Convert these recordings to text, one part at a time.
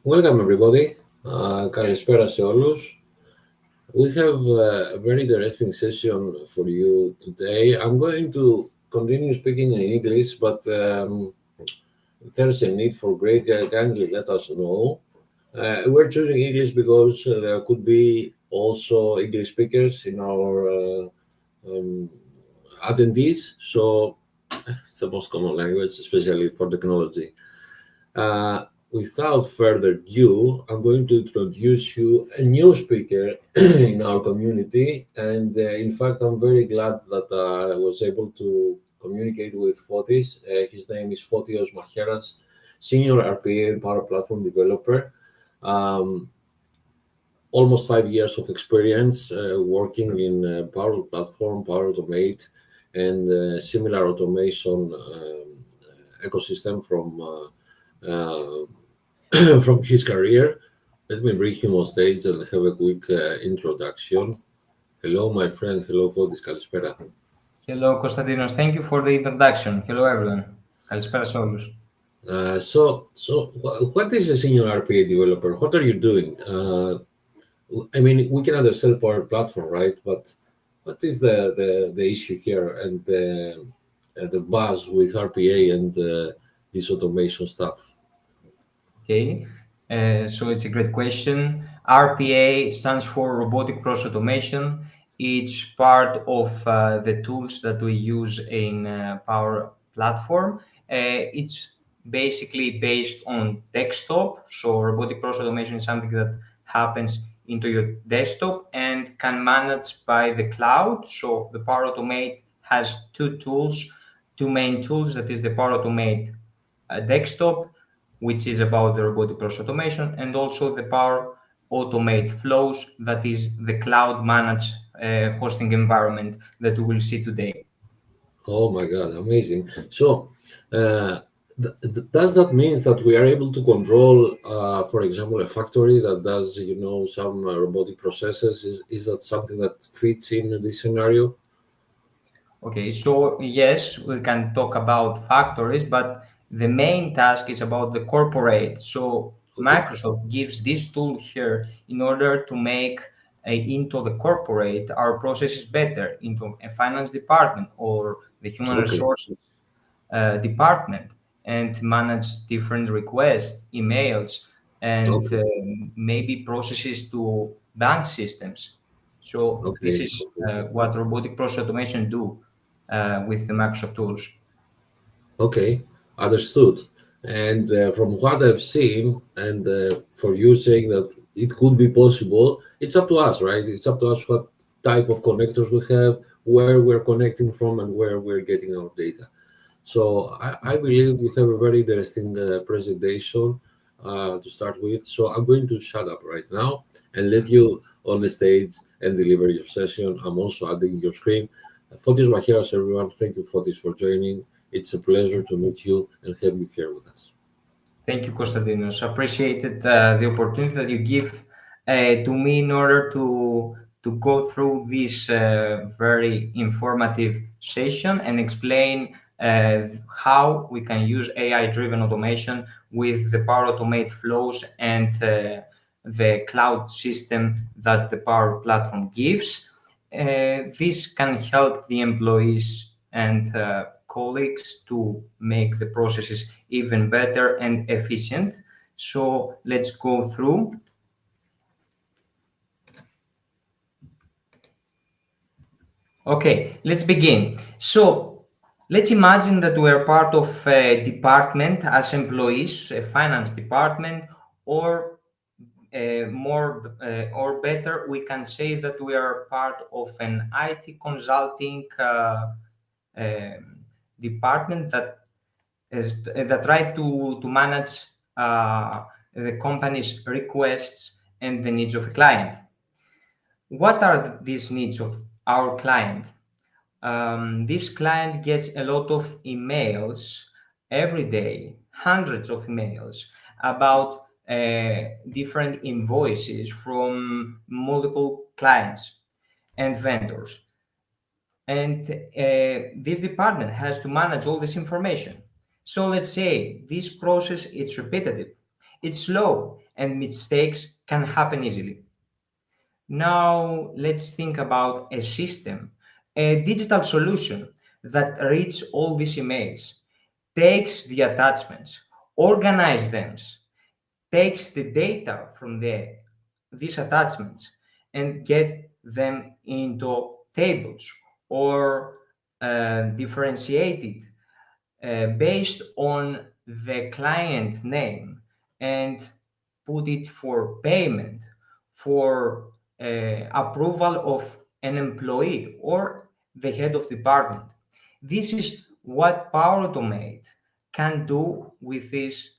Welcome everybody. Καλησπέρα σε όλους. We have a very interesting session for you today. I'm going to continue speaking in English, but if there's a need for Greek, kindly let us know. We're choosing English because there could be also English speakers in our attendees, so it's the most common language, especially for technology. Without further ado, I'm going to introduce you a new speaker in our community. And in fact, I'm very glad that I was able to communicate with Fotis. His name is Fotios Macheras, Senior RPA and Power Platform Developer. Almost 5 years of experience working in Power Platform, Power Automate, and similar automation ecosystem from his career. Let me bring him on stage and have a quick introduction. Hello, my friend. Hello, Fotis. Καλησπέρα. Hello, Konstantinos. Thank you for the introduction. Hello, everyone. Καλησπέρα σε όλους. What is a senior RPA developer? What are you doing? I mean, we can understand Power Platform, right? But what is the issue here and the buzz with RPA and this automation stuff? Okay, so it's a great question. RPA stands for Robotic Process Automation. It's part of the tools that we use in Power Platform. It's basically based on desktop. So Robotic Process Automation is something that happens into your desktop and can manage by the cloud. So the Power Automate has two main tools. That is the Power Automate desktop, which is about the robotic process automation, and also the Power Automate Flows, that is the cloud managed hosting environment that we will see today. Oh my God, amazing. So, does that mean that we are able to control, for example, a factory that does, some robotic processes? Is that something that fits in this scenario? Okay, so yes, we can talk about factories, but the main task is about the corporate. So Microsoft gives this tool here in order to make into the corporate our processes better, into a finance department or the human resources department, and manage different requests, emails, and maybe processes to bank systems. So this is what robotic process automation do with the Microsoft tools. Okay, understood. And from what I've seen, and for you saying that it could be possible, it's up to us, right? It's up to us what type of connectors we have, where we're connecting from, and where we're getting our data. So I believe you have a very interesting presentation to start with. So I'm going to shut up right now and let you on the stage and deliver your session. I'm also adding your screen. Fotis Macheras, everyone. Thank you, Fotis, for joining. It's a pleasure to meet you and have you here with us. Thank you, Konstantinos. Appreciated the opportunity that you give to me in order to go through this very informative session and explain how we can use AI-driven automation with the Power Automate flows and the cloud system that the Power Platform gives. This can help the employees and colleagues to make the processes even better and efficient. So let's go through. Okay, let's begin. So let's imagine that we are part of a department as employees, a finance department, or or better, we can say that we are part of an IT consulting department that try to manage the company's requests and the needs of a client. What are these needs of our client? This client gets a lot of emails every day, hundreds of emails about different invoices from multiple clients and vendors. And this department has to manage all this information. So let's say this process is repetitive. It's slow and mistakes can happen easily. Now let's think about a system, a digital solution that reads all these emails, takes the attachments, organize them, takes the data from these attachments and get them into tables or differentiated based on the client name and put it for payment, for approval of an employee or the head of department. This is what Power Automate can do with these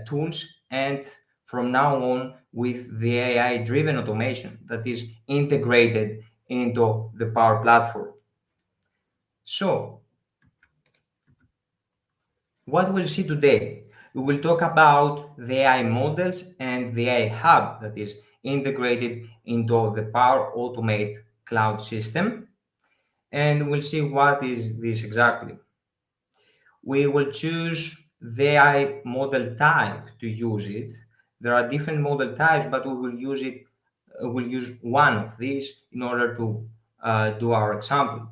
tools and from now on with the AI driven automation that is integrated into the Power Platform. So, what we'll see today, we will talk about the AI models and the AI hub that is integrated into the Power Automate cloud system. And we'll see what is this exactly. We will choose the AI model type to use it. There are different model types, but we will use it. We'll use one of these in order to do our example.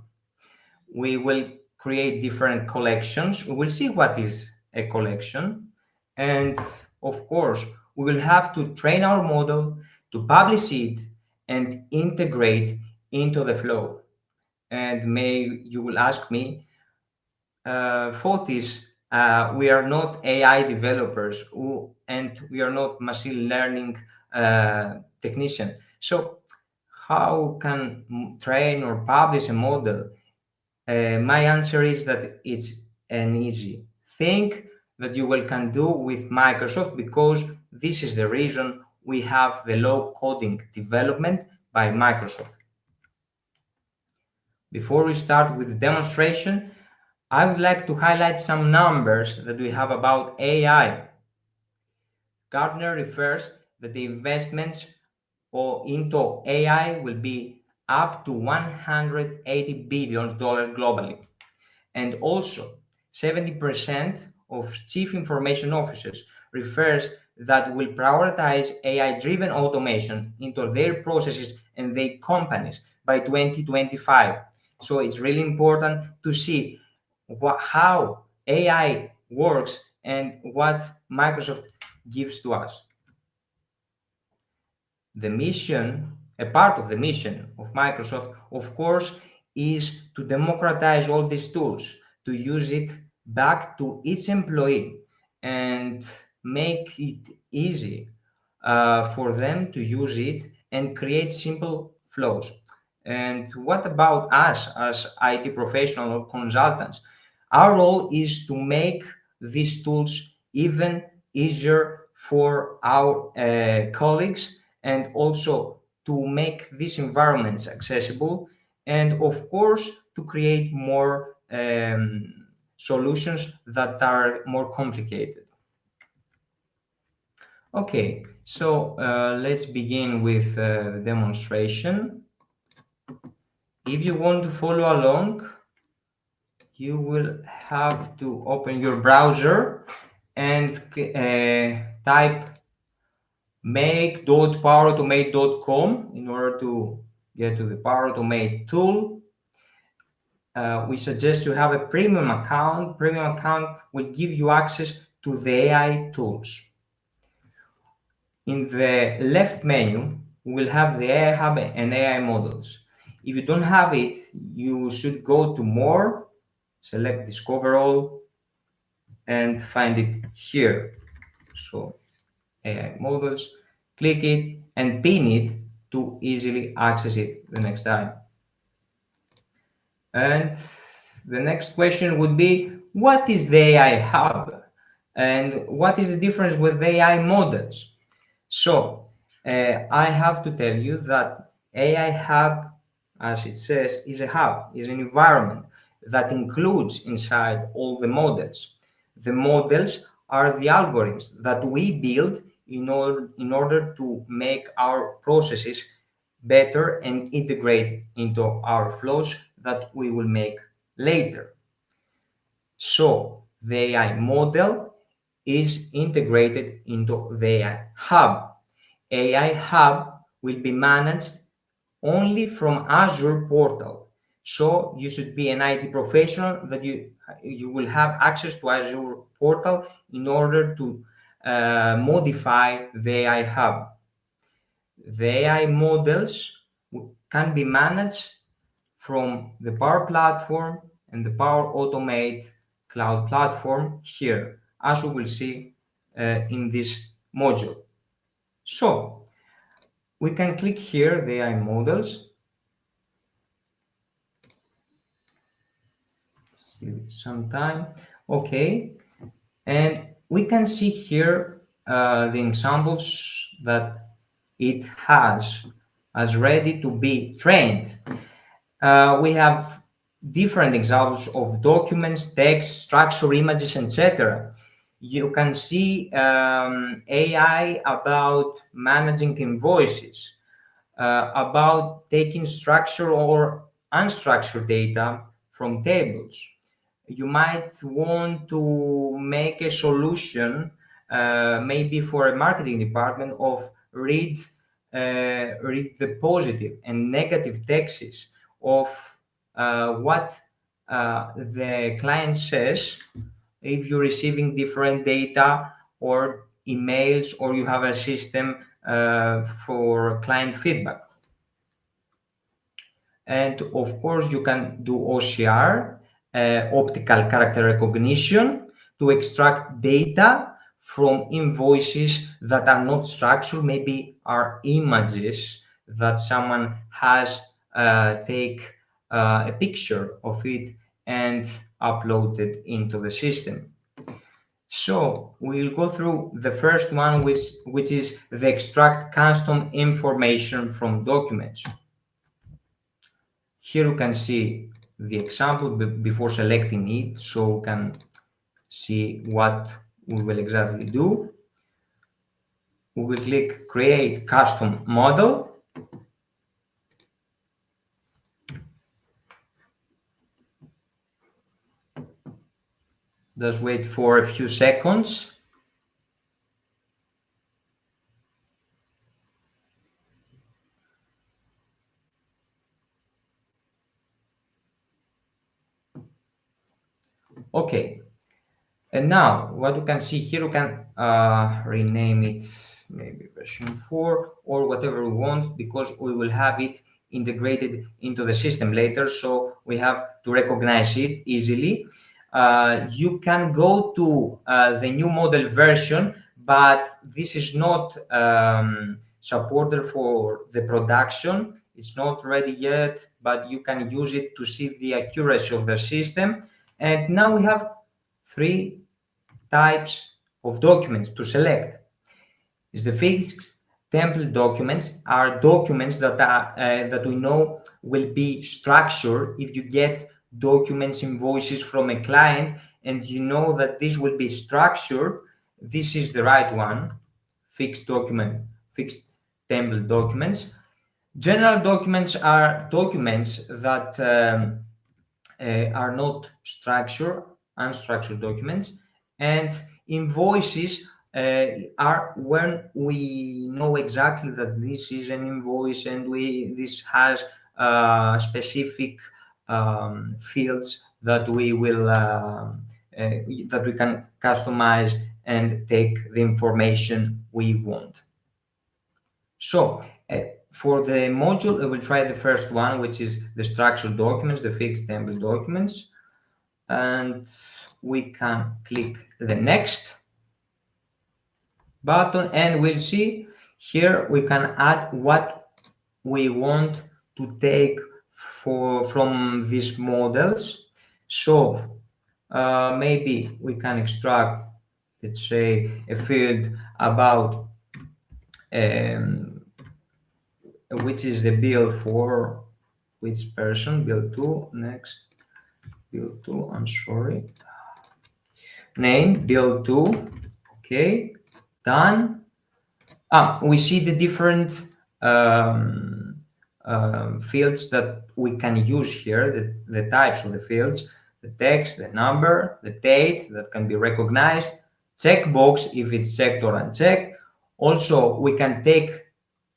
We will create different collections. We will see what is a collection. And of course, we will have to train our model to publish it and integrate into the flow. And you will ask me, Fotis, we are not AI developers and we are not machine learning technician. So how can train or publish a model? My answer is that it's an easy thing that you will can do with Microsoft because this is the reason we have the low coding development by Microsoft. Before we start with the demonstration, I would like to highlight some numbers that we have about AI. Gartner refers that the investments into AI will be up to $180 billion globally. And also, 70% of chief information officers refers that will prioritize AI-driven automation into their processes and their companies by 2025. So it's really important to see how AI works and what Microsoft gives to us. The mission, a part of the mission of Microsoft, of course, is to democratize all these tools, to use it back to each employee and make it easy for them to use it and create simple flows. And what about us as IT professionals or consultants? Our role is to make these tools even easier for our colleagues and also to make these environments accessible and of course to create more solutions that are more complicated. Okay, so let's begin with the demonstration. If you want to follow along, you will have to open your browser and type make.powerautomate.com in order to get to the Power Automate tool. We suggest you have a premium account. Premium account will give you access to the AI tools. In the left menu, we will have the AI Hub and AI models. If you don't have it, you should go to More, select Discover All, and find it here. So AI models, click it and pin it to easily access it the next time. And the next question would be, what is the AI Hub? And what is the difference with the AI models? So I have to tell you that AI Hub, as it says, is a hub, is an environment that includes inside all the models. The models are the algorithms that we build in order to make our processes better and integrate into our flows that we will make later. So the AI model is integrated into the AI Hub. AI Hub will be managed only from Azure portal. So you should be an IT professional that you will have access to Azure portal in order to modify the AI Hub. The AI models can be managed from the Power Platform and the Power Automate cloud platform here, as we will see in this module. So we can click here, the AI models. Still some time. Okay. And we can see here the examples that it has as ready to be trained. We have different examples of documents, text, structure, images, etc. You can see AI about managing invoices, about taking structured or unstructured data from tables. You might want to make a solution, maybe for a marketing department, of read the positive and negative texts of what the client says if you're receiving different data or emails, or you have a system for client feedback. And of course, you can do OCR, optical character recognition, to extract data from invoices that are not structured, maybe are images that someone has take a picture of it and uploaded into the system. So we'll go through the first one, which is the extract custom information from documents. Here you can see the example before selecting it, so we can see what we will exactly do. We will click create custom model. Just wait for a few seconds. Okay, and now what you can see here, you can rename it maybe version 4 or whatever we want, because we will have it integrated into the system later, so we have to recognize it easily. You can go to the new model version, but this is not supported for the production. It's not ready yet, but you can use it to see the accuracy of the system. And now we have 3 types of documents to select. Is the fixed template documents are documents that are that we know will be structured. If you get documents, invoices from a client, and you know that this will be structured, this is the right one. Fixed template documents. General documents are documents that are not structured, unstructured documents. And invoices are when we know exactly that this is an invoice, and this has specific fields that we will that we can customize and take the information we want. So for the module, I will try the first one, which is the structured documents, the fixed template documents. And we can click the next button, and we'll see here we can add what we want to take from these models. So maybe we can extract, let's say, a field about which is the bill for which person, bill 2, next, bill 2, I'm sorry, name, bill 2, okay, done. We see the different fields that we can use here, the types of the fields, the text, the number, the date that can be recognized, checkbox if it's checked or unchecked. Also, we can take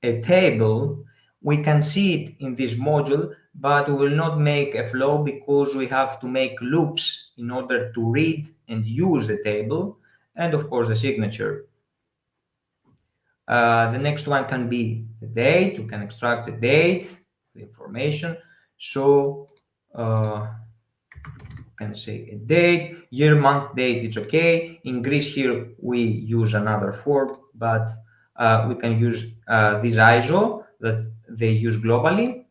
a table. We can see it in this module, but we will not make a flow because we have to make loops in order to read and use the table, and of course the signature. The next one can be the date. You can extract the date, the information. So can say a date, year, month, date, it's okay. In Greece here, we use another form, but we can use this ISO that they use globally.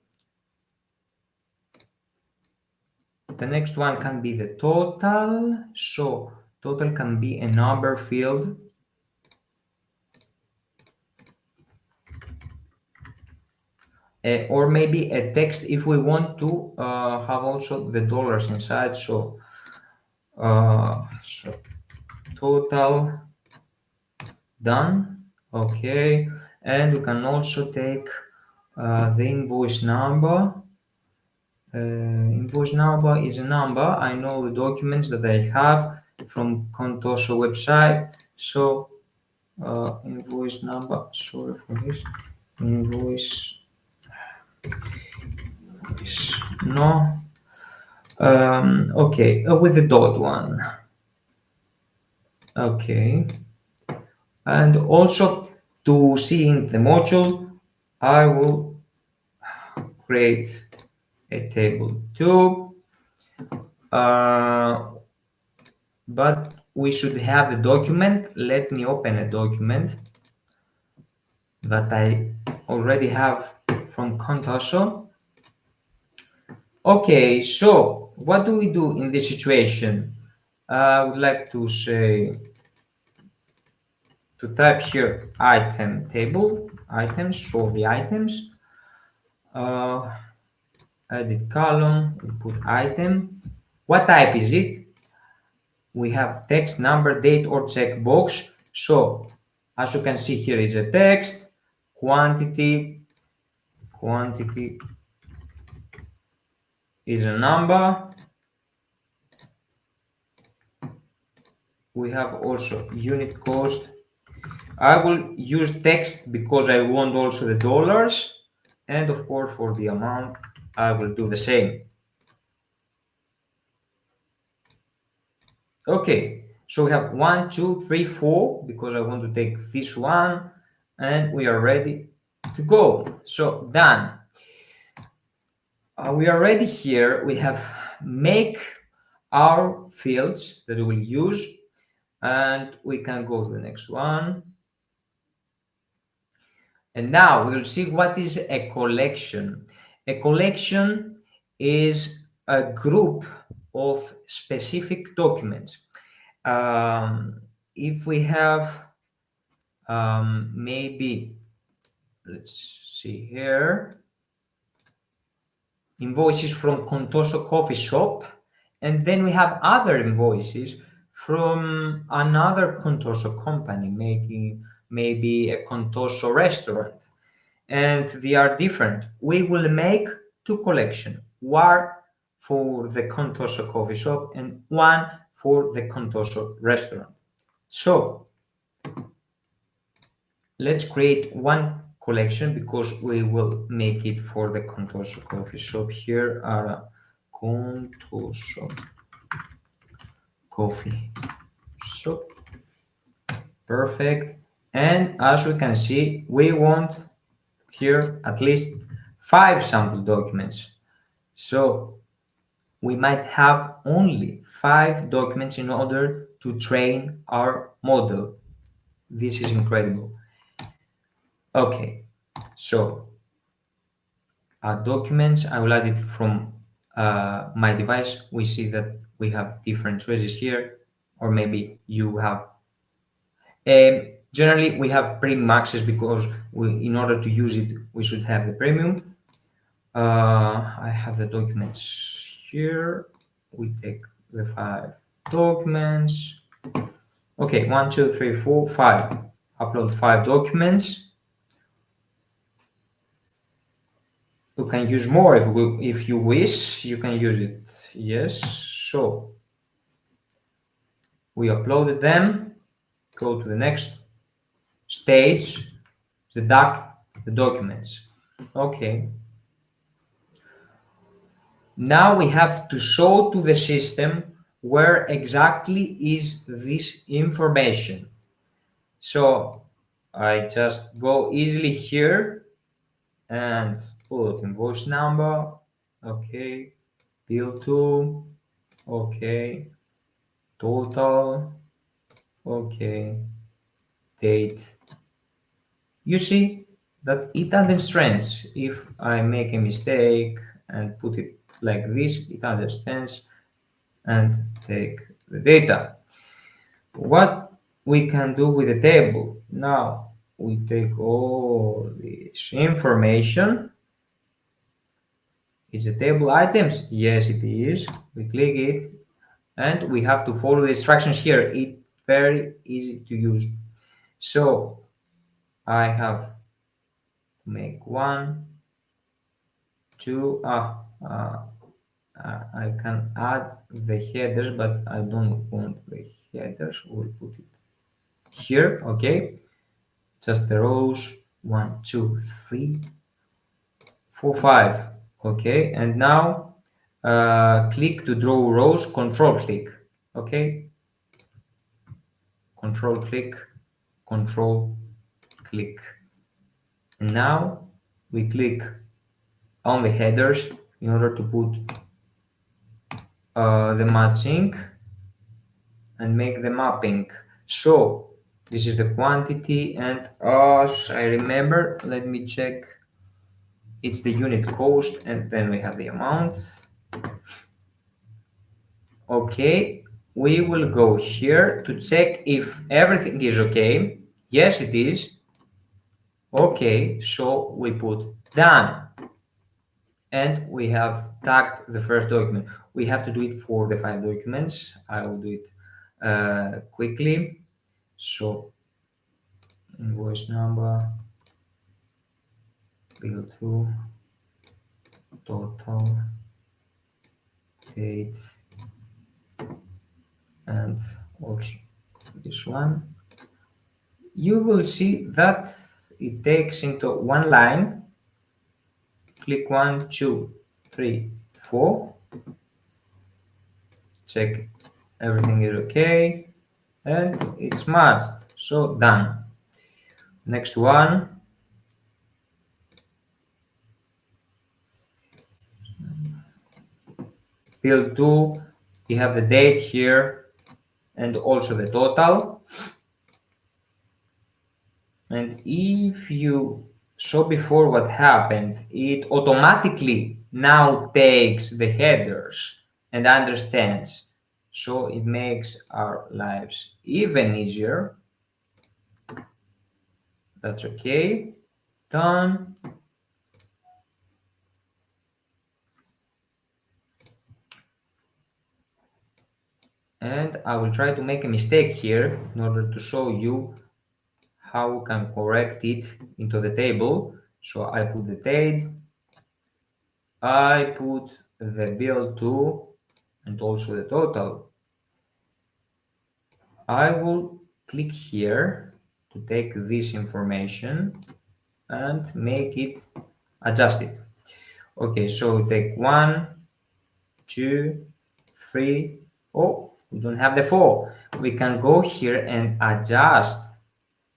The next one can be the total. So total can be a number field. Or maybe a text if we want to have also the dollars inside. So total done. Okay, and we can also take the invoice number. Invoice number is a number. I know the documents that I have from Contoso website. So invoice number. Sorry for this. Invoice. No. Okay, with the dot one. Okay. And also to see in the module, I will create a table too. But we should have the document. Let me open a document that I already have from Contoso. Okay, so what do we do in this situation? I would like to say to type here item table, items, show the items, edit column, we put item. What type is it? We have text, number, date, or checkbox. So as you can see here is a text, quantity is a number. We have also unit cost. I will use text because I want also the dollars, and of course for the amount I will do the same. Okay, so we have 1, 2, 3, 4 because I want to take this one, and we are ready to go. So done. We are ready here. We have make our fields that we will use, and we can go to the next one. And now we will see what is a collection. A collection is a group of specific documents. If we have maybe, let's see here, invoices from Contoso coffee shop, and then we have other invoices from another Contoso company, making maybe a Contoso restaurant, and they are different. We will make two collections, one for the Contoso coffee shop and one for the Contoso restaurant. So let's create one collection because we will make it for the Contoso coffee shop. Here are Contoso coffee shop. Perfect. And as we can see, we want here at least 5 sample documents. So we might have only 5 documents in order to train our model. This is incredible. Okay, so documents, I will add it from my device. We see that we have different choices here, or maybe you have. Generally, we have premium access because in order to use it, we should have the premium. I have the documents here. We take the 5 documents. Okay, 1, 2, 3, 4, 5. Upload 5 documents. You can use more if you wish. You can use it. Yes. So we uploaded them. go to the next stage, the documents. Okay. Now we have to show to the system where exactly is this information. So I just go easily here and put invoice number, okay, bill to, okay, total, okay, date. You see that it understands. If I make a mistake and put it like this, it understands and take the data. What we can do with the table? Now we take all this information. Is the table items? Yes, it is. We click it and we have to follow the instructions here. It's very easy to use. So I have to make one, two, I can add the headers, but I don't want the headers. We'll put it here, okay? Just the rows, 1, 2, 3, 4, 5, okay? And now click to draw rows, control click, okay? Control click, control click. And now we click on the headers in order to put the matching and make the mapping. So this is the quantity, and as I remember, let me check, it's the unit cost, and then we have the amount. Okay, we will go here to check if everything is okay. Yes, it is. Okay, so we put done, and we have tagged the first document. We have to do it for the 5 documents. I will do it quickly. So invoice number, bill to, total, date, and also this one. You will see that it takes into one line. Click 1, 2, 3, 4. Check everything is okay, and it's matched. So done. Next one. Bill 2. You have the date here and also the total. And if you saw before what happened, it automatically now takes the headers and understands. So it makes our lives even easier. That's okay. Done. And I will try to make a mistake here in order to show you how we can correct it into the table. So I put the date, I put the bill to, and also the total. I will click here to take this information and make it adjusted. Okay, so take 1, 2, 3. Oh, we don't have the 4. We can go here and adjust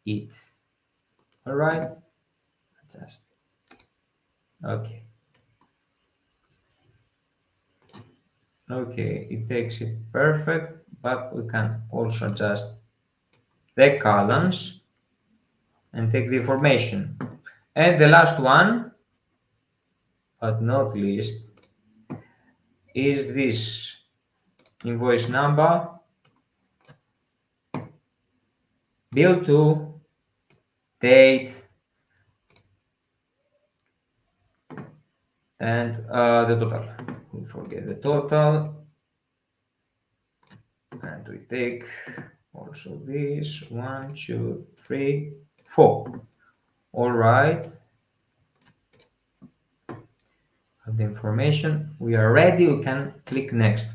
it. All right, adjust. Okay. Okay, it takes it perfect, but we can also adjust the columns and take the information. And the last one, but not least, is this invoice number, bill to, date, and the total. We forget the total, and we take also this 1, 2, 3, 4. All right. Have the information. We are ready. We can click next.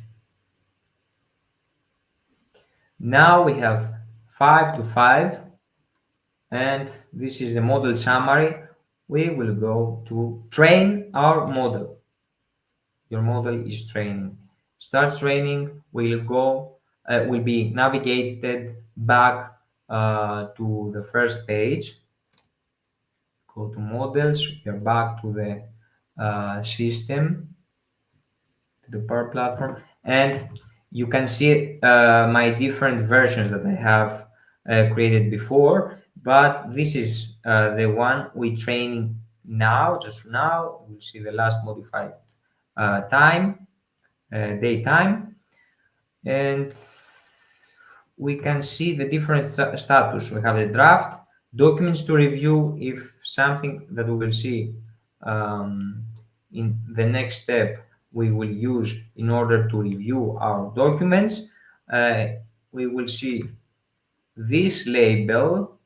Now we have 5 to 5, and this is the model summary. We will go to train our model. Your model is training. Start training will be navigated back to the first page. Go to models. You're back to the system, to the Power Platform, and you can see my different versions that I have created before. But this is the one we training now. Just now, we'll see the last modified time, daytime, and we can see the different status. We have the draft, documents to review, if something that we will see in the next step we will use in order to review our documents. We will see this label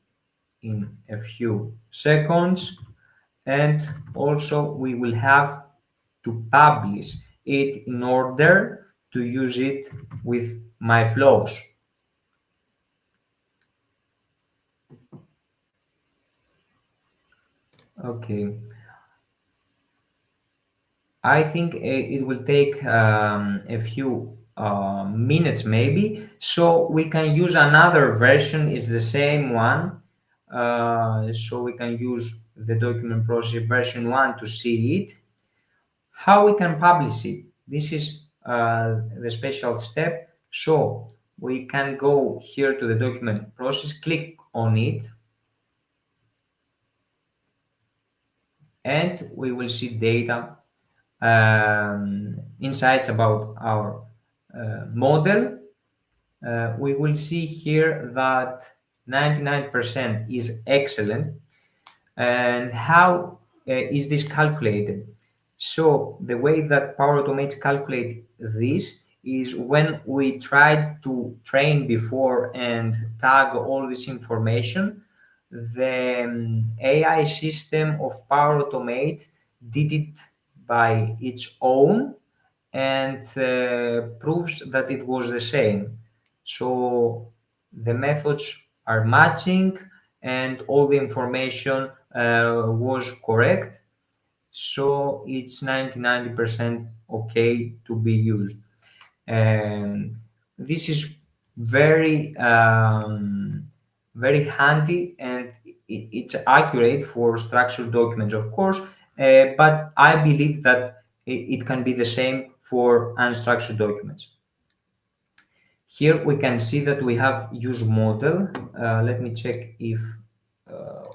in a few seconds, and also we will have to publish it in order to use it with my flows. Okay, I think it will take a few minutes maybe, so we can use another version. It's the same one, so we can use the document process version 1 to see it. How we can publish it? This is the special step. So we can go here to the document process, click on it, and we will see data, insights about our model. We will see here that 99% is excellent. And how is this calculated? So the way that Power Automate calculate this is when we tried to train before and tag all this information, the AI system of Power Automate did it by its own and proves that it was the same. So the methods are matching and all the information was correct. So it's 90% okay to be used. And this is very very handy, and it's accurate for structured documents, of course, but I believe that it can be the same for unstructured documents. Here we can see that we have use model. Let me check if uh,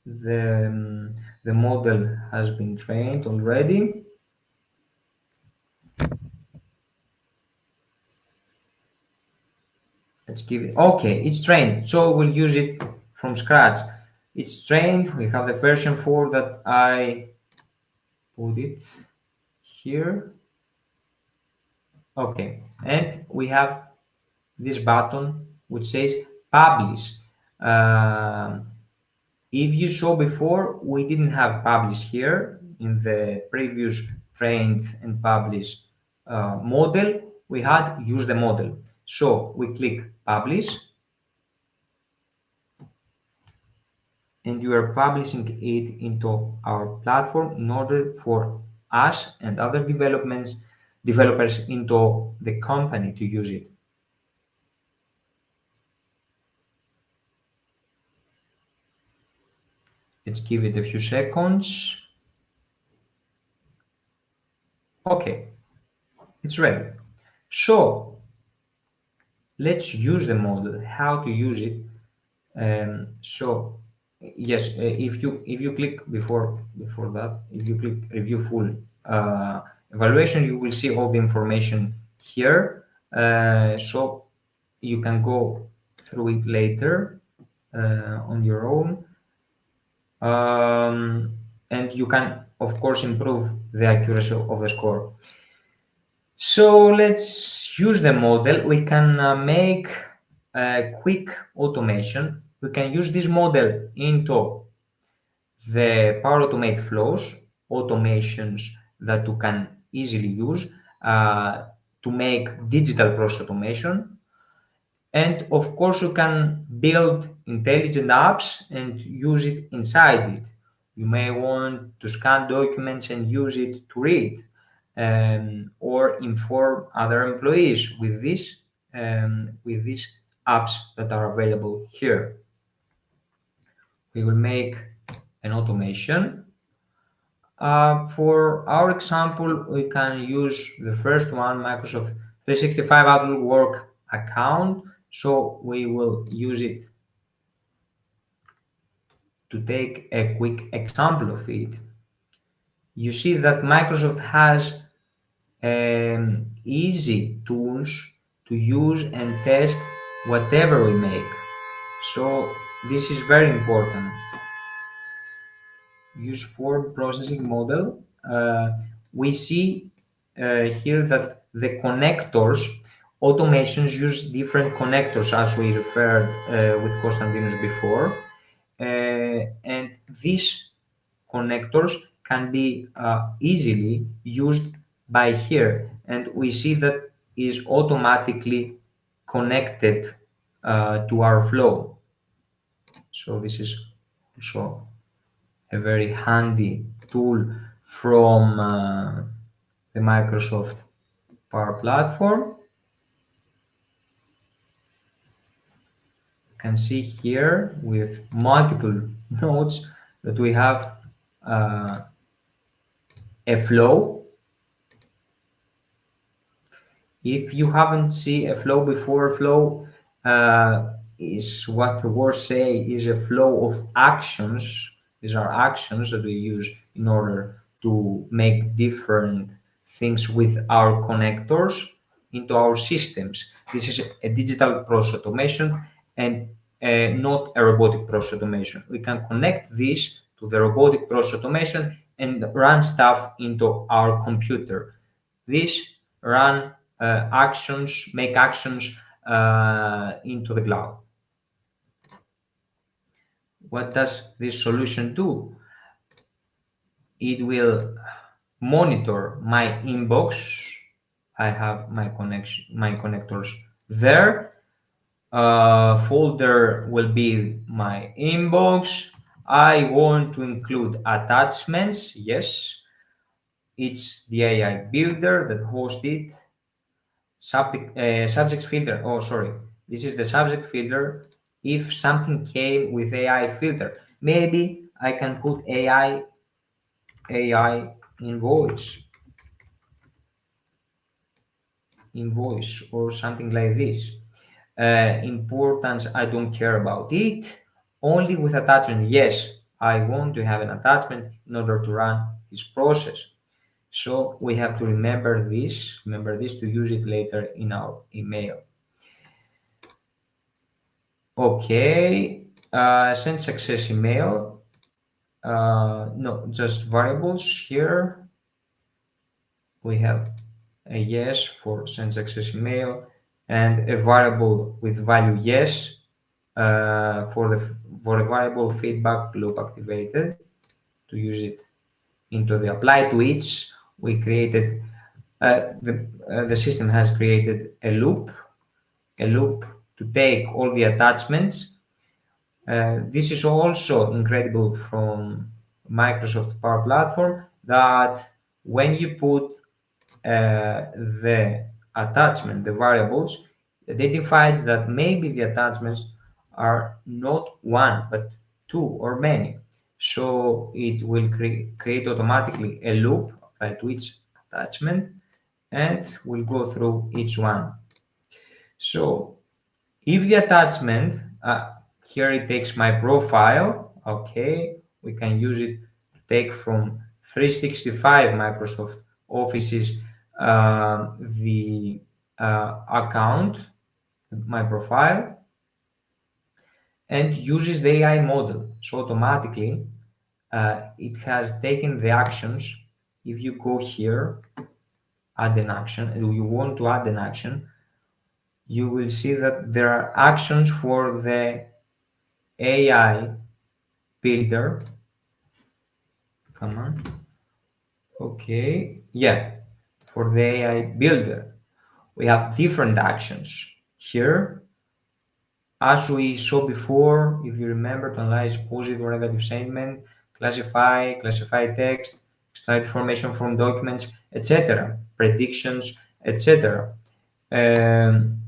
the model has been trained already. Let's give it. Okay, it's trained, so we'll use it from scratch. It's trained. We have the version 4 that I put it here. Okay, and we have this button which says publish. If you saw before, we didn't have publish here in the previous trained and publish model. We had use the model. So we click publish, and you are publishing it into our platform in order for us and other developers into the company to use it. Let's give it a few seconds. Okay, it's ready. So let's use the model. How to use it? So yes, if you click before that, if you click review full evaluation, you will see all the information here. So you can go through it later on your own. And you can, of course, improve the accuracy of the score. So let's use the model. We can make a quick automation. We can use this model into the Power Automate flows, automations that you can easily use to make digital process automation. And of course, you can build intelligent apps and use it inside it. You may want to scan documents and use it to read, or inform other employees with these apps that are available here. We will make an automation. For our example, we can use the first one, Microsoft 365 Outlook Work account. So we will use it to take a quick example of it. You see that Microsoft has easy tools to use and test whatever we make. So this is very important. Use form processing model. We see here that the connectors, automations use different connectors as we referred with Konstantinos before. And these connectors can be easily used by here. And we see that is automatically connected to our flow. So this is also a very handy tool from the Microsoft Power Platform. You can see here with multiple nodes that we have a flow. If you haven't seen a flow before, flow is what the words say is a flow of actions. These are actions that we use in order to make different things with our connectors into our systems. This is a digital process automation and not a robotic process automation. We can connect this to the robotic process automation and run stuff into our computer. This run actions, make actions into the cloud. What does this solution do? It will monitor my inbox. I have my connectors there. Folder will be my inbox. I want to include attachments. Yes, it's the AI builder that hosts it. Subject filter. Oh, sorry. This is the subject filter. If something came with AI filter, maybe I can put AI invoice or something like this. Importance, I don't care about it. Only with attachment, yes, I want to have an attachment in order to run this process. So we have to remember this to use it later in our email. Okay, send success email. No, just variables here. We have a yes for send success email and a variable with value yes for the variable feedback loop activated to use it into the apply to each. We created the system has created a loop to take all the attachments. This is also incredible from Microsoft Power Platform that when you put the attachment, the variables, it identifies that maybe the attachments are not one but two or many. So it will create automatically a loop applied to each attachment and will go through each one. So if the attachment, here it takes my profile, okay, we can use it to take from 365 Microsoft Offices the account, my profile, and uses the AI model. So automatically it has taken the actions. If you go here, add an action, and you want to add an action, you will see that there are actions for the AI builder. Come on. Okay. Yeah. For the AI builder, we have different actions here. As we saw before, if you remember, to analyze positive or negative statement, classify text, extract information from documents, etc., predictions, etc. Um,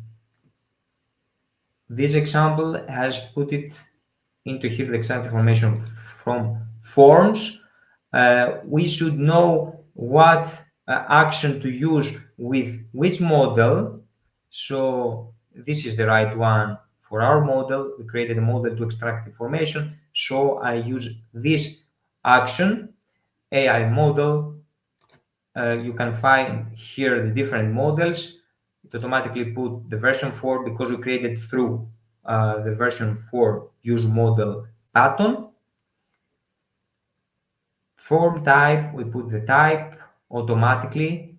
this example has put it into here the exact information from forms. We should know what action to use with which model. So this is the right one for our model. We created a model to extract information. So I use this action, AI model. You can find here the different models. It automatically put the version 4 because we created through the version 4 use model button. Form type, we put the type automatically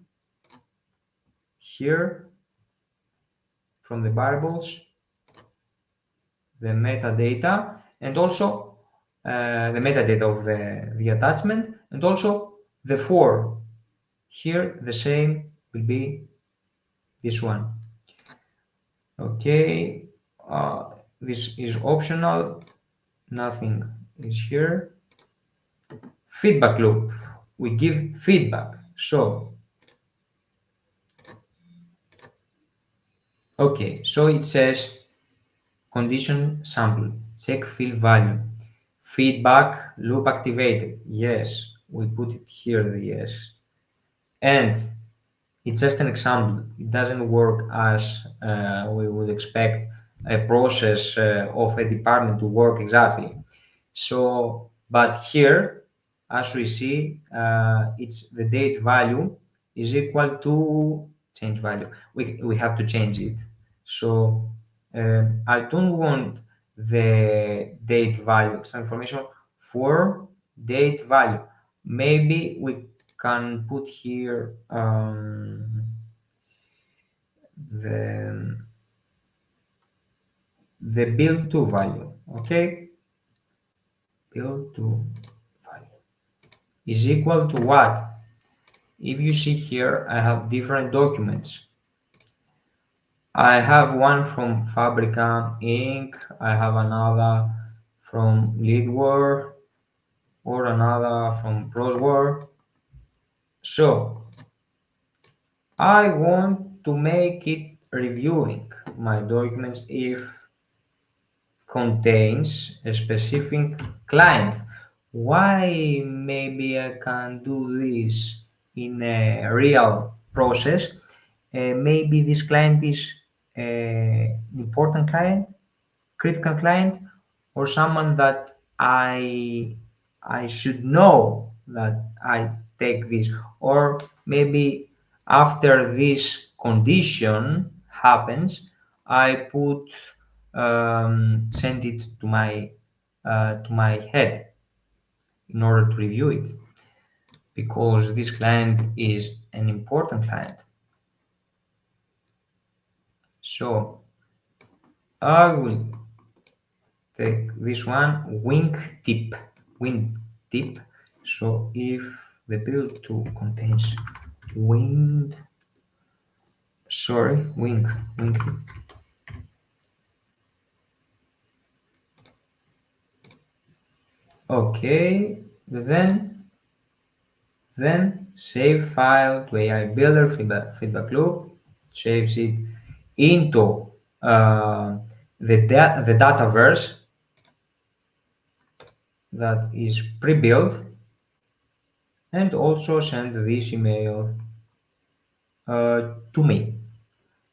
here from the variables, the metadata, and also the metadata of the attachment, and also the form. Here the same will be this one. Okay, this is optional, nothing is here. Feedback loop, we give feedback. So okay, so it says condition sample, check field value, feedback loop activated. Yes, we put it here, the yes. And it's just an example. It doesn't work as we would expect a process of a department to work exactly. So, but here, as we see, it's the date value is equal to change value. We have to change it. So I don't want the date value extra information for date value. Maybe we can put here the the build to value. Okay, build to value is equal to what? If you see here, I have different documents. I have one from Fabrica Inc. I have another from Leadware or another from Prosware. So I want to make it reviewing my documents if contains a specific client. Why maybe I can do this in a real process? Maybe this client is an important client, critical client, or someone that I should know that I take this, or maybe after this condition happens, I put send it to my head in order to review it because this client is an important client. So I will take this one wing tip. So if the build tool contains wing, sorry, wing tip. Okay, then save file to AI builder feedback loop, saves it into the dataverse that is pre-built, and also send this email to me.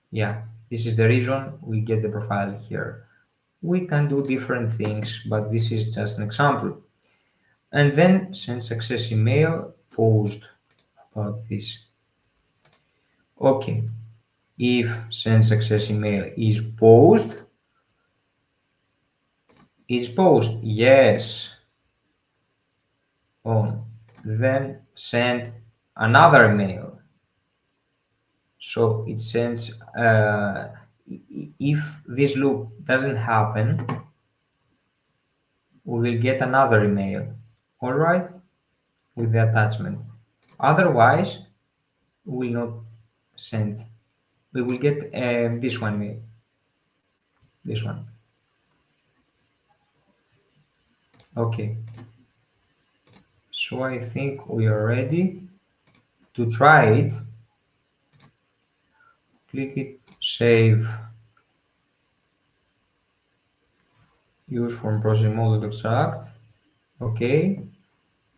Yeah, this is the reason we get the profile here. We can do different things, but this is just an example. And then send success email post about this. Okay, if send success email is post, yes, on, then send another email. So it sends, if this loop doesn't happen, we will get another email, all right, with the attachment. Otherwise, we will not send. We will get this one mail, this one. Okay, so I think we are ready to try it. Click it, save, use from processing mode to extract. Okay,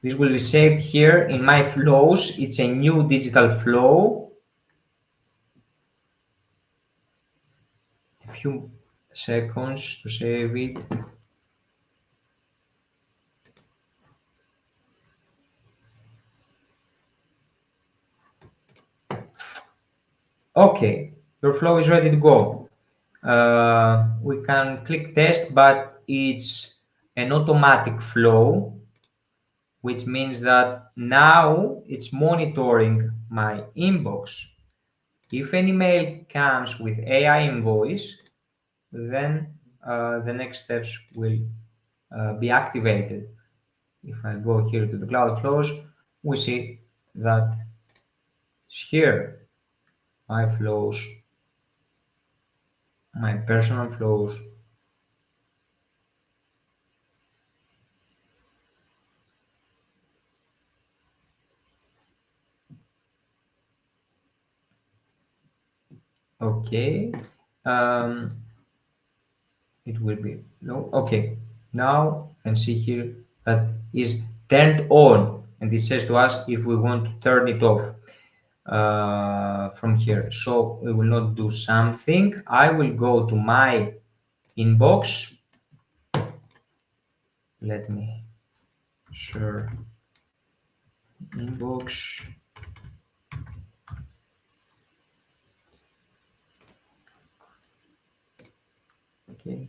this will be saved here in my flows. It's a new digital flow. A few seconds to save it. Okay, your flow is ready to go. We can click test, but it's an automatic flow, which means that now it's monitoring my inbox. If an email comes with AI invoice, then the next steps will be activated. If I go here to the cloud flows, we see that it's here. My flows, my personal flows. Okay. Um, it will be no. Okay. Now you can see here that is turned on, and it says to us if we want to turn it off from here. So we will not do something. I will go to my inbox. Let me share inbox. Okay.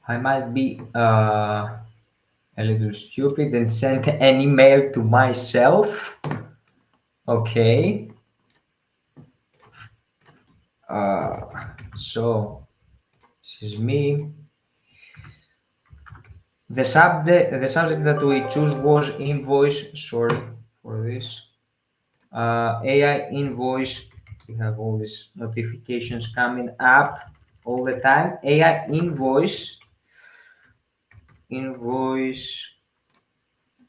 I might be a little stupid and sent an email to myself. Okay. So this is me. The subject that we choose was invoice. Sorry for this. AI invoice. We have all these notifications coming up all the time. AI invoice,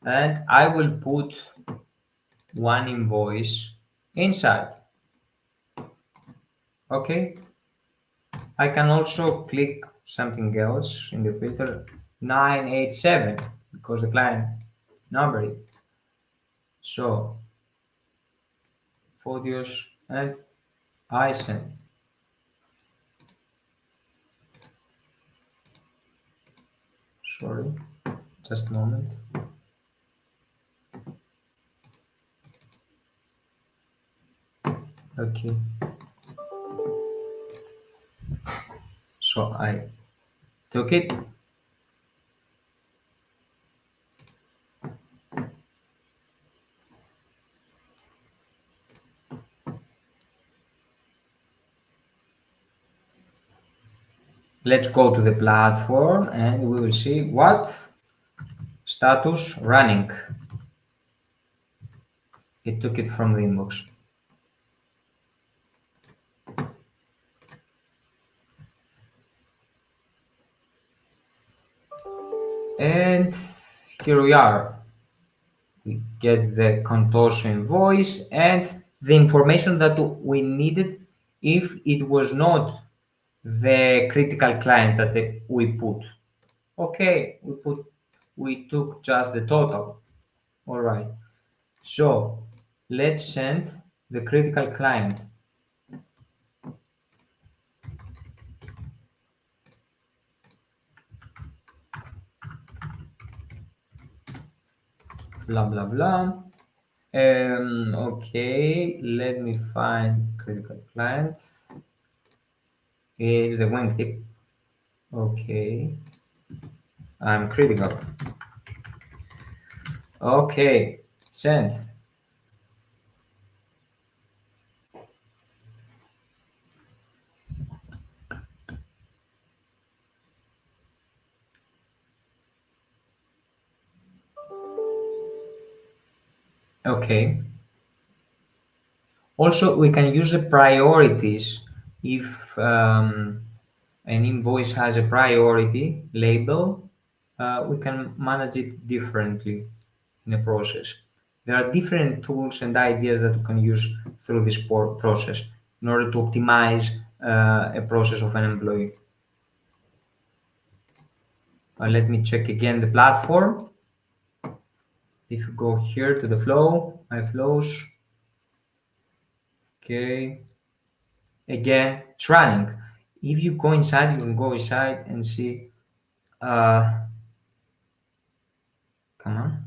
and I will put one invoice inside. Okay. I can also click something else in the filter 987 because the client number it. So photos and ISIN. Sorry, just a moment. Okay. So I took it. Let's go to the platform and we will see what status running. It took it from the inbox. And here we are. We get the contortion invoice and the information that we needed if it was not the critical client that we put. Okay, we took just the total. All right. So let's send the critical client. Blah blah blah. Okay, let me find critical client. Is the wingtip. Okay, I'm critical. Okay, send. Okay. Also, we can use the priorities if an invoice has a priority label, we can manage it differently in a process. There are different tools and ideas that we can use through this process in order to optimize a process of an employee. Let me check again the platform. If you go here to the flow, my flows, okay, again, it's running. If you go inside, you can go inside and see, uh, come on.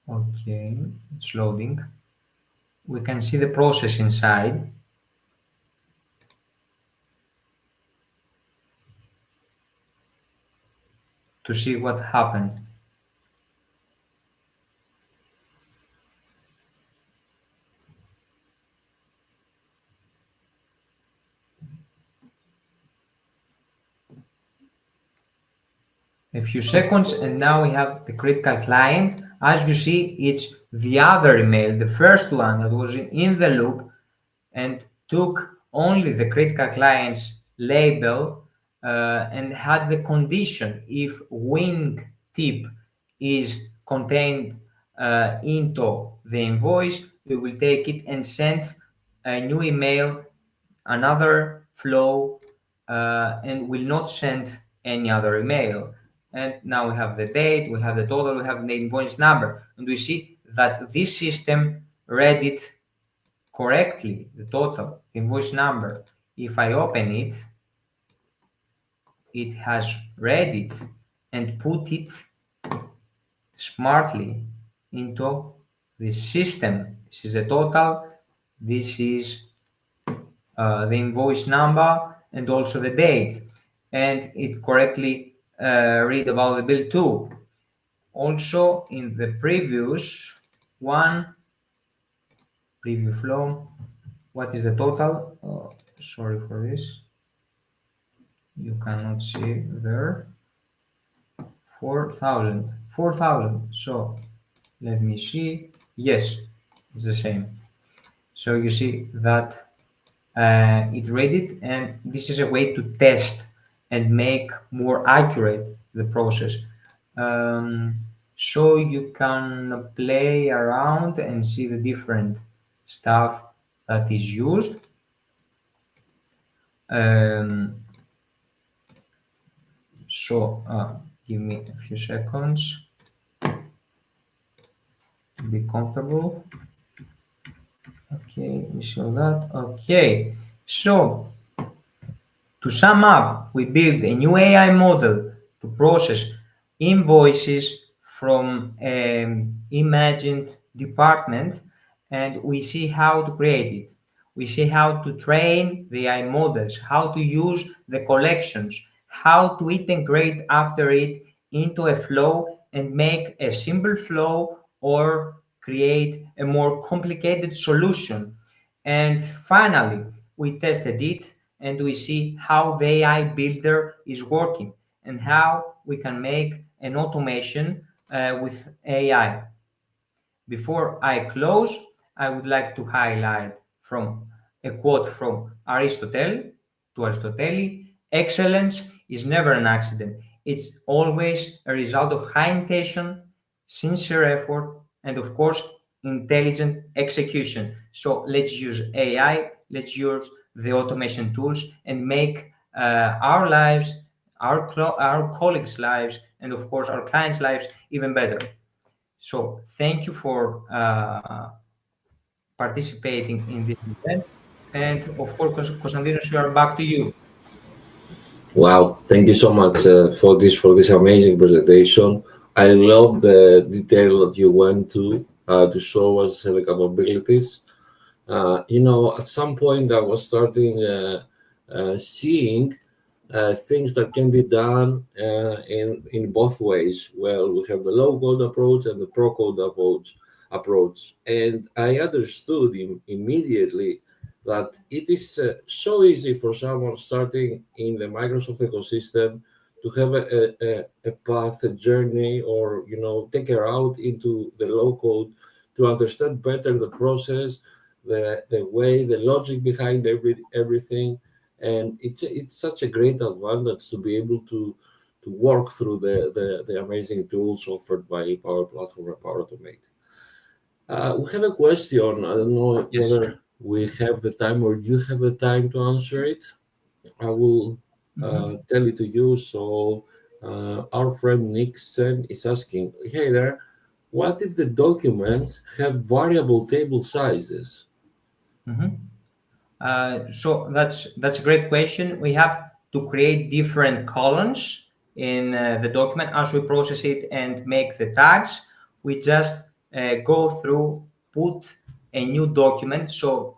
Okay, it's loading. We can see the process inside. To see what happened. A few seconds, and now we have the critical client. As you see, it's the other email, the first one that was in the loop and took only the critical client's label and had the condition if wing tip is contained into the invoice, we will take it and send a new email, another flow, and will not send any other email. And now we have the date, we have the total, we have the invoice number, and we see that this system read it correctly, the total invoice number. If I open it, it has read it and put it smartly into the system. This is the total, this is the invoice number and also the date, and it correctly read about the bill too. Also in the previous one, preview flow, what is the total? Sorry for this, you cannot see there. 4,000. So let me see. Yes, it's the same. So you see that it read it, and this is a way to test and make more accurate the process. So you can play around and see the different stuff that is used. So give me a few seconds to be comfortable. Okay, we show that. Okay, so to sum up, we built a new AI model to process invoices from an imagined department, and we see how to create it. We see how to train the AI models, how to use the collections, how to integrate after it into a flow and make a simple flow or create a more complicated solution. And finally, we tested it and we see how the AI builder is working and how we can make an automation with AI. Before I close, I would like to highlight from a quote from Aristotle to Aristotle: excellence is never an accident. It's always a result of high intention, sincere effort, and of course, intelligent execution. So let's use AI, let's use the automation tools and make our lives, our colleagues' lives, and of course, our clients' lives even better. So thank you for participating in this event. And of course, Konstantinos, we are back to you. Wow, thank you so much for this amazing presentation. I love the detail that you went to show us the capabilities. At some point I was starting seeing things that can be done in both ways. Well, we have the low code approach and the pro code approach. approach. And I understood immediately that it is so easy for someone starting in the Microsoft ecosystem to have a path, a journey, or take a route into the low code to understand better the process, the way, the logic behind everything. And it's such a great advantage to be able to work through the amazing tools offered by Power Platform and Power Automate. We have a question. I don't know Yes. whether we have the time or you have the time to answer it. I will Mhm. tell it to you. So, our friend Nixon is asking, hey there, what if the documents have variable table sizes? Mhm. So that's a great question. We have to create different columns in the document as we process it and make the tags. We just go through, put a new document. So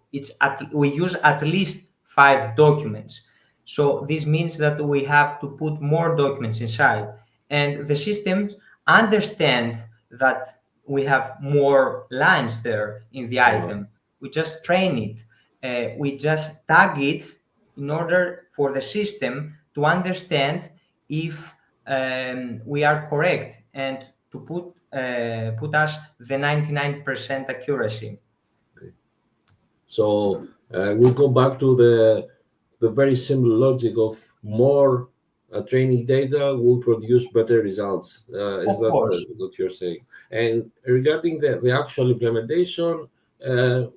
we use at least 5 documents. So this means that we have to put more documents inside, and the systems understand that we have more lines there in the All right. item. We just train it, we just tag it in order for the system to understand if we are correct and to put us the 99% accuracy. So we'll go back to the very simple logic of more training data will produce better results. Is Of that course, what you're saying? And regarding the actual implementation,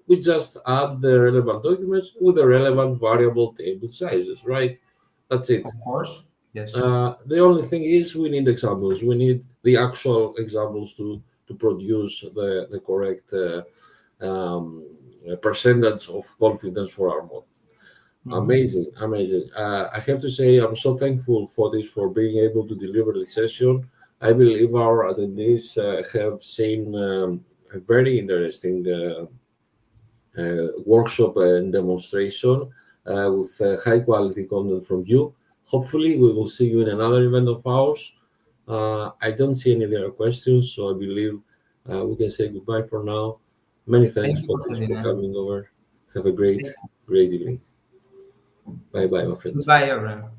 we just add the relevant documents with the relevant variable table sizes, right? That's it. of course, yes. The only thing is we need examples. We need the actual examples to produce the correct percentage of confidence for our model. Mhm. Amazing, amazing. I have to say, I'm so thankful for this, for being able to deliver the session. I believe our attendees have seen a very interesting workshop and demonstration with high quality content from you. Hopefully, we will see you in another event of ours. I don't see any other questions, so I believe we can say goodbye for now. Many thanks Thank you, for this for Constantine. coming over. Have a great, Thank you. great evening. Bye bye, my friends. Goodbye, everyone.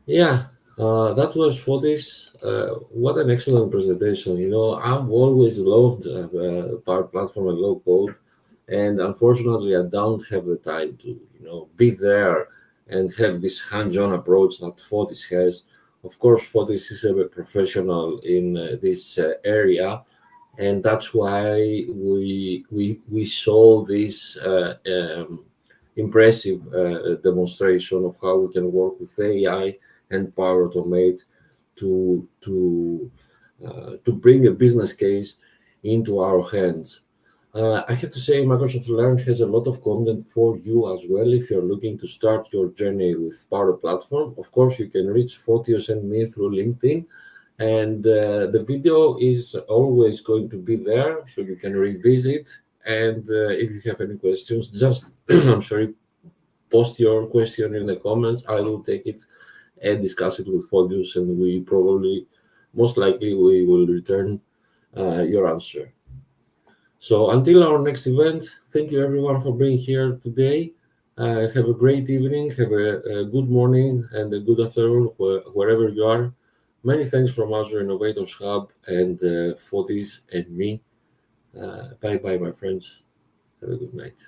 Yeah, that was for this. What an excellent presentation. I've always loved Power Platform and low code, and unfortunately, I don't have the time to, be there and have this hands-on approach that Fortis has. Of course, Fortis is a professional in this area, and that's why we saw this impressive demonstration of how we can work with AI and Power Automate to bring a business case into our hands. I have to say, Microsoft Learn has a lot of content for you as well. If you're looking to start your journey with Power Platform, of course, you can reach Photios and me through LinkedIn. And the video is always going to be there, so you can revisit. And if you have any questions, just I'm sorry, post your question in the comments. I will take it and discuss it with Photios, and we probably, most likely, we will return your answer. So until our next event, thank you everyone for being here today. Have a great evening, have a good morning, and a good afternoon wherever you are. Many thanks from Azure Innovators Hub and Fotis and me. Bye bye, my friends. Have a good night.